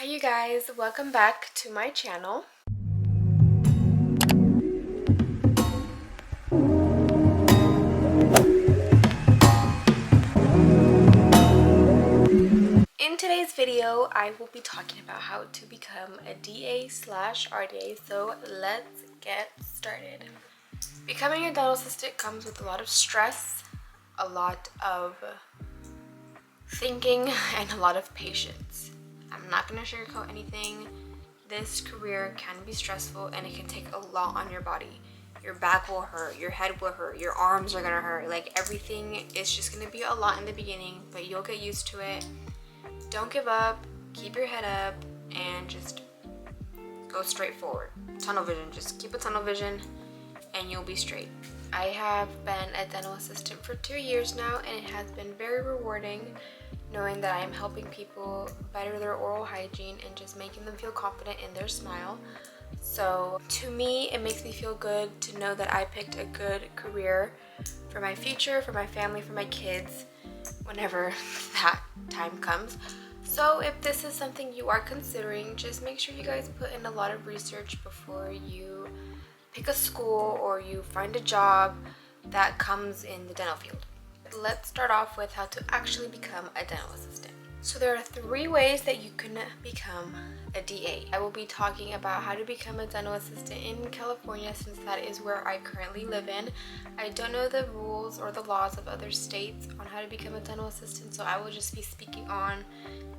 Hi you guys, welcome back to my channel. In today's video, I will be talking about how to become a DA/RDA, so let's get started. Becoming a dental assistant comes with a lot of stress, a lot of thinking, and a lot of patience. I'm not going to sugarcoat anything. This career can be stressful and it can take a lot on your body. Your back will hurt, your head will hurt, your arms are gonna hurt. Like everything is just gonna be a lot in the beginning, but you'll get used to it. Don't give up, keep your head up, and just go straight forward. Tunnel vision, just keep a tunnel vision and you'll be straight. I have been a dental assistant for 2 years now and it has been very rewarding knowing that I am helping people better their oral hygiene and just making them feel confident in their smile. So to me, it makes me feel good to know that I picked a good career for my future, for my family, for my kids, whenever that time comes. So if this is something you are considering, just make sure you guys put in a lot of research before you pick a school or you find a job that comes in the dental field. Let's start off with how to actually become a dental assistant. So there are 3 ways that you can become a DA. I will be talking about how to become a dental assistant in California since that is where I currently live in. I don't know the rules or the laws of other states on how to become a dental assistant, so I will just be speaking on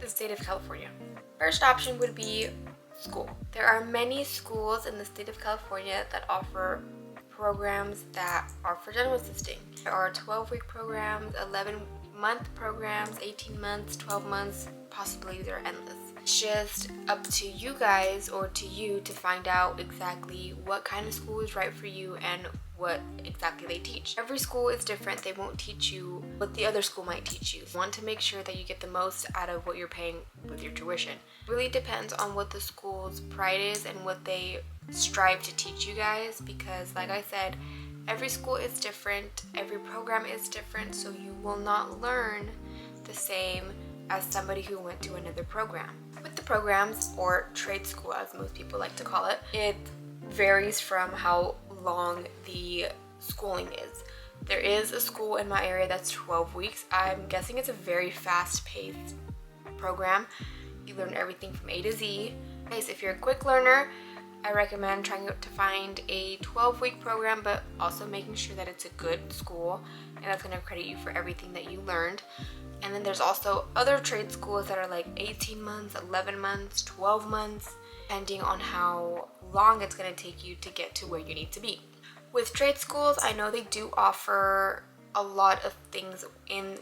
the state of California. First option would be school. There are many schools in the state of California that offer programs that are for dental assisting. There are 12-week programs, 11-month programs, 18 months, 12 months, possibly they're endless. It's just up to you guys or to you to find out exactly what kind of school is right for you and what exactly they teach. Every school is different. They won't teach you what the other school might teach you. You want to make sure that you get the most out of what you're paying with your tuition. It really depends on what the school's pride is and what they strive to teach you guys, because like I said, every school is different, every program is different, so you will not learn the same as somebody who went to another program. With the programs, or trade school as most people like to call it, it varies from how long the schooling is. There is a school in my area that's 12 weeks. I'm guessing it's a very fast-paced program. You learn everything from A to Z. Guys, if you're a quick learner, I recommend trying to find a 12-week program, but also making sure that it's a good school and that's going to credit you for everything that you learned. And then there's also other trade schools that are like 18 months, 11 months, 12 months, depending on how long it's going to take you to get to where you need to be. With trade schools, I know they do offer a lot of things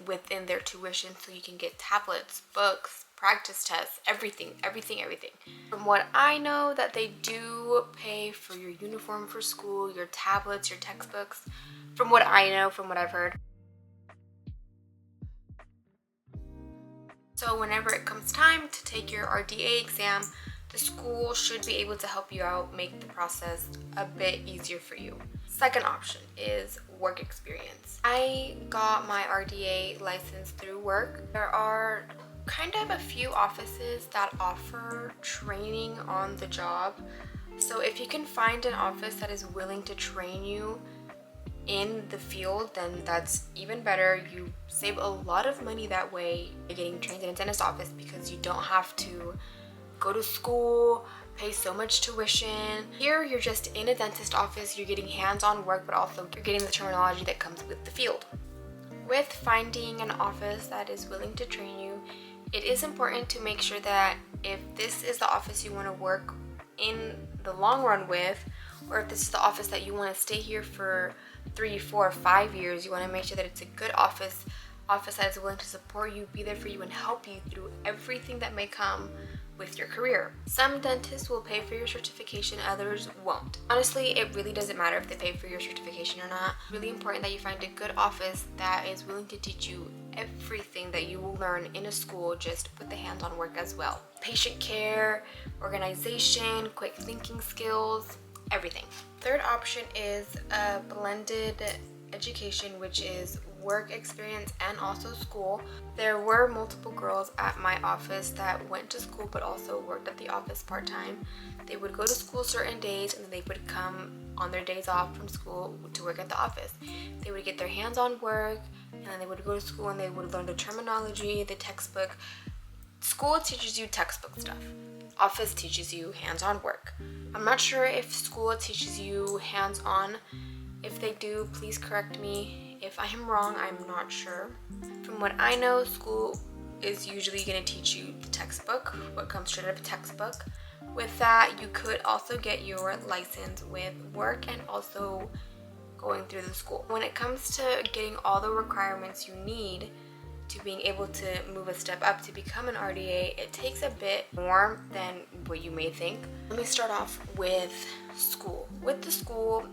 within their tuition, so you can get tablets, books, practice tests, everything. From what I know, that they do pay for your uniform for school, your tablets, your textbooks, from what I know, from what I've heard. So whenever it comes time to take your RDA exam, the school should be able to help you out, make the process a bit easier for you. Second option is work experience. I got my RDA license through work. There are kind of a few offices that offer training on the job. So if you can find an office that is willing to train you in the field, then that's even better. You save a lot of money that way by getting trained in a dentist office, because you don't have to go to school, pay so much tuition. Here, you're just in a dentist office, you're getting hands-on work, but also you're getting the terminology that comes with the field. With finding an office that is willing to train you, it is important to make sure that if this is the office you want to work in the long run with, or if this is the office that you want to stay here for 3, 4, 5 years, you want to make sure that it's a good office that is willing to support you, be there for you, and help you through everything that may come with your career. Some dentists will pay for your certification, others won't. Honestly, it really doesn't matter if they pay for your certification or not. It's really important that you find a good office that is willing to teach you everything that you will learn in a school, just with the hands-on work as well. Patient care, organization, quick thinking skills, everything. Third option is a blended education, which is work experience and also school. There were multiple girls at my office that went to school but also worked at the office part-time. They would go to school certain days and then they would come on their days off from school to work at the office. They would get their hands-on work and then they would go to school and they would learn the terminology, the textbook. School teaches you textbook stuff. Office teaches you hands-on work. I'm not sure if school teaches you hands-on. If they do, please correct me. If I am wrong, I'm not sure. From what I know, school is usually going to teach you the textbook, what comes straight out of a textbook. With that, you could also get your license with work and also going through the school. When it comes to getting all the requirements you need to being able to move a step up to become an RDA, it takes a bit more than what you may think. Let me start off with school. With the school,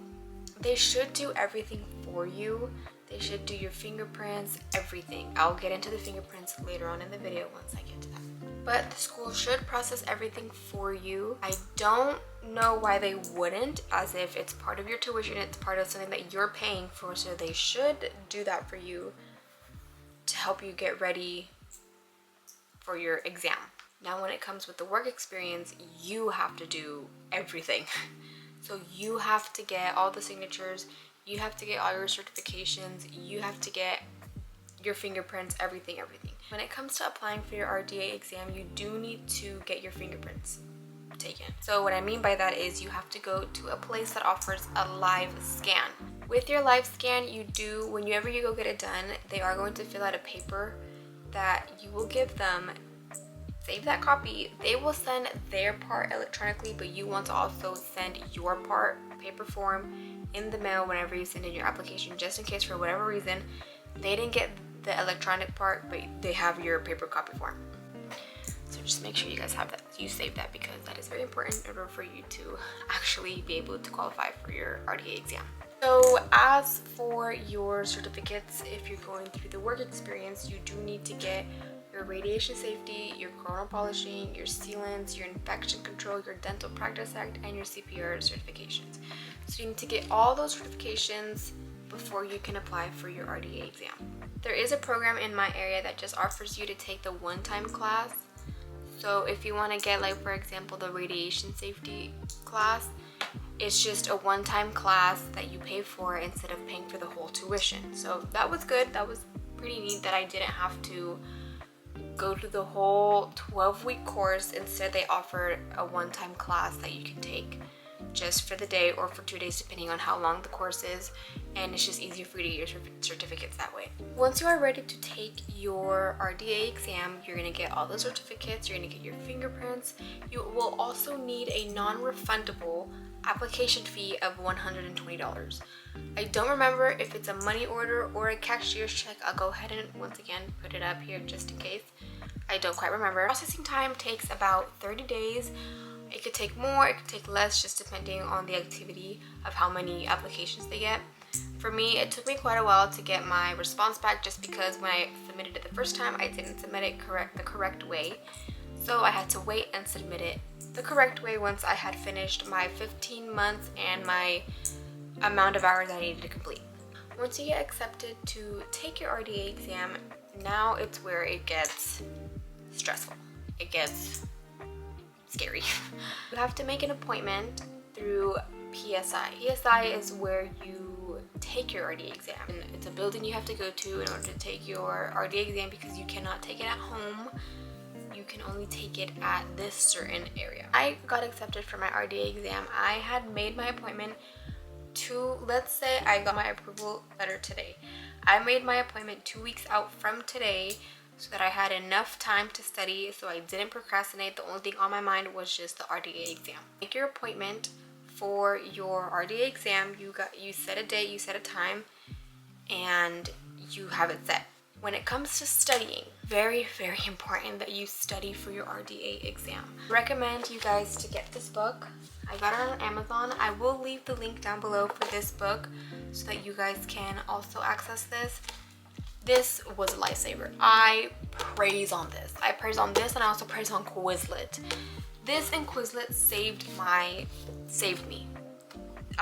they should do everything for you. They should do your fingerprints, everything. I'll get into the fingerprints later on in the video once I get to that. But the school should process everything for you. I don't know why they wouldn't, as if it's part of your tuition, it's part of something that you're paying for, so they should do that for you to help you get ready for your exam. Now, when it comes with the work experience, you have to do everything. So you have to get all the signatures, you have to get all your certifications, you have to get your fingerprints, everything. When it comes to applying for your RDA exam, you do need to get your fingerprints taken. So what I mean by that is you have to go to a place that offers a live scan. With your live scan, whenever you go get it done, they are going to fill out a paper that you will give them. Save that copy. They will send their part electronically, but you want to also send your part, paper form, in the mail whenever you send in your application, just in case for whatever reason they didn't get the electronic part, but they have your paper copy form. So just make sure you guys have that. You save that because that is very important in order for you to actually be able to qualify for your RDA exam. So as for your certificates, if you're going through the work experience, you do need to get your radiation safety, your coronal polishing, your sealants, your infection control, your dental practice act, and your CPR certifications. So you need to get all those certifications before you can apply for your RDA exam. There is a program in my area that just offers you to take the one-time class. So if you want to get, like, for example, the radiation safety class, it's just a one-time class that you pay for instead of paying for the whole tuition. So that was good. That was pretty neat that I didn't have to go through the whole 12-week course. Instead, they offered a one-time class that you can take just for the day or for 2 days, depending on how long the course is, and it's just easier for you to get your certificates that way. Once you are ready to take your RDA exam, you're going to get all the certificates, you're going to get your fingerprints. You will also need a non-refundable application fee of $120. I don't remember if it's a money order or a cashier's check. I'll go ahead and once again put it up here just in case. I don't quite remember. Processing time takes about 30 days. It could take more, it could take less, just depending on the activity of how many applications they get. For me, it took me quite a while to get my response back just because when I submitted it the first time, I didn't submit it the correct way. So I had to wait and submit it the correct way once I had finished my 15 months and my amount of hours I needed to complete. Once you get accepted to take your RDA exam, now it's where it gets stressful. It gets scary. You have to make an appointment through PSI. PSI is where you take your RDA exam. And it's a building you have to go to in order to take your RDA exam because you cannot take it at home. You can only take it at this certain area. I got accepted for my RDA exam. I had made my appointment let's say I got my approval letter today. I made my appointment 2 weeks out from today so that I had enough time to study, so I didn't procrastinate. The only thing on my mind was just the RDA exam. Make your appointment for your RDA exam. You set a date, you set a time, and you have it set. When it comes to studying, very, very important that you study for your RDA exam. I recommend you guys to get this book. I got it on Amazon. I will leave the link down below for this book so that you guys can also access this. This was a lifesaver. I praise on this. I praise on this, and I also praise on Quizlet. This and Quizlet saved me.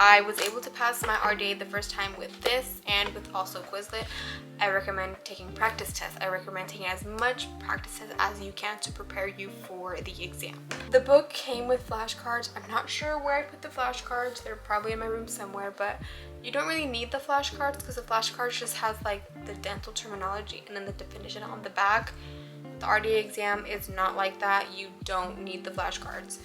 I was able to pass my RDA the first time with this and with also Quizlet. I recommend taking practice tests. I recommend taking as much practice tests as you can to prepare you for the exam. The book came with flashcards. I'm not sure where I put the flashcards. They're probably in my room somewhere, but you don't really need the flashcards because the flashcards just has like the dental terminology and then the definition on the back. The RDA exam is not like that. You don't need the flashcards.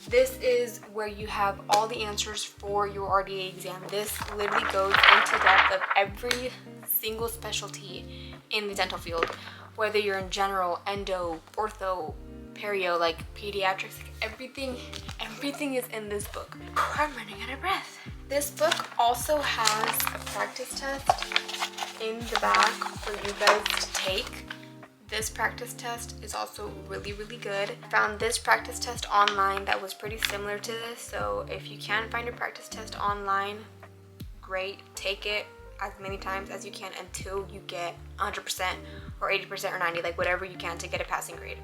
This is where you have all the answers for your RDA exam. This literally goes into depth of every single specialty in the dental field, whether you're in general, endo, ortho, perio, like pediatrics, like everything is in this book. I'm running out of breath. This book also has a practice test in the back for you guys to take. This practice test is also really good. I found this practice test online that was pretty similar to this, so if you can find a practice test online, great, take it as many times as you can until you get 100% or 80% or 90, like whatever you can to get a passing grade.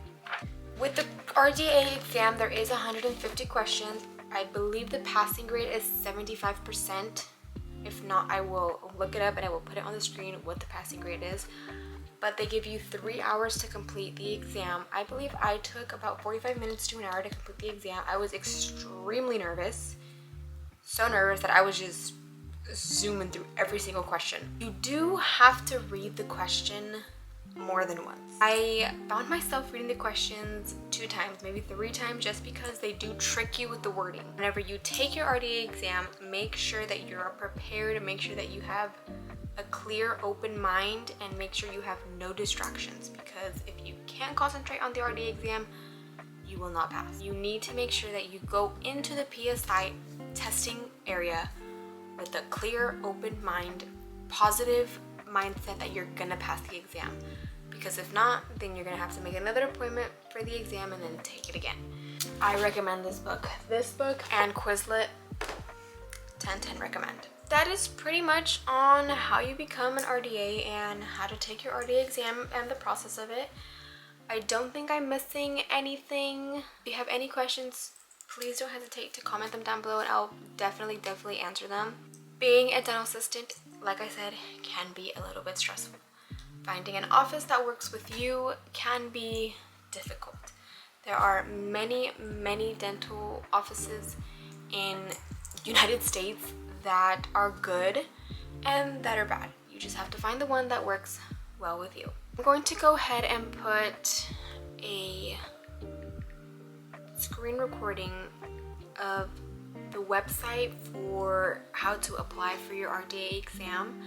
With the RDA exam, there is 150 questions. I believe the passing grade is 75%. If not, I will look it up and I will put it on the screen what the passing grade is. But they give you 3 hours to complete the exam. I believe I took about 45 minutes to an hour to complete the exam. I was extremely nervous. So nervous that I was just zooming through every single question. You do have to read the question more than once. I found myself reading the questions 2 times, maybe 3 times, just because they do trick you with the wording. Whenever you take your RDA exam, make sure that you're prepared and make sure that you have a clear, open mind and make sure you have no distractions, because if you can't concentrate on the RDA exam, you will not pass. You need to make sure that you go into the PSI testing area with a clear, open mind, positive mindset that you're gonna pass the exam. Because if not, then you're gonna have to make another appointment for the exam and then take it again. I recommend this book. This book and Quizlet, 10/10 recommend. That is pretty much on how you become an RDA and how to take your RDA exam and the process of it. I don't think I'm missing anything. If you have any questions, please don't hesitate to comment them down below and I'll definitely answer them. Being a dental assistant, like I said, can be a little bit stressful. Finding an office that works with you can be difficult. There are many dental offices in United States that are good and that are bad. You just have to find the one that works well with you. I'm going to go ahead and put a screen recording of the website for how to apply for your RDA exam.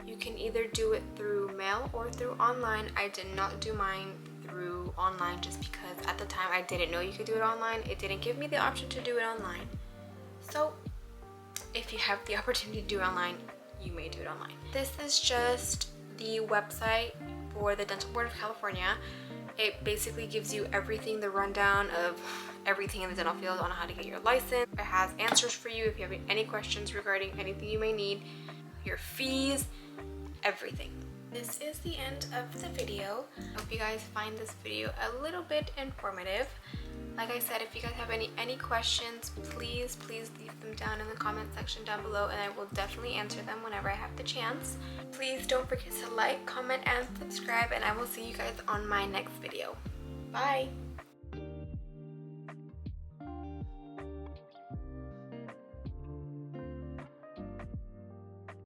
You can either do it through mail or through online. I did not do mine through online just because at the time I didn't know you could do it online. It didn't give me the option to do it online. So if you have the opportunity to do it online, you may do it online. This is just the website for the Dental Board of California. It basically gives you everything, the rundown of everything in the dental field on how to get your license. It has answers for you if you have any questions regarding anything you may need, your fees, everything. This is the end of the video. I hope you guys find this video a little bit informative. Like I said, if you guys have any questions, please leave them down in the comment section down below and I will definitely answer them whenever I have the chance. Please don't forget to like, comment, and subscribe, and I will see you guys on my next video. Bye!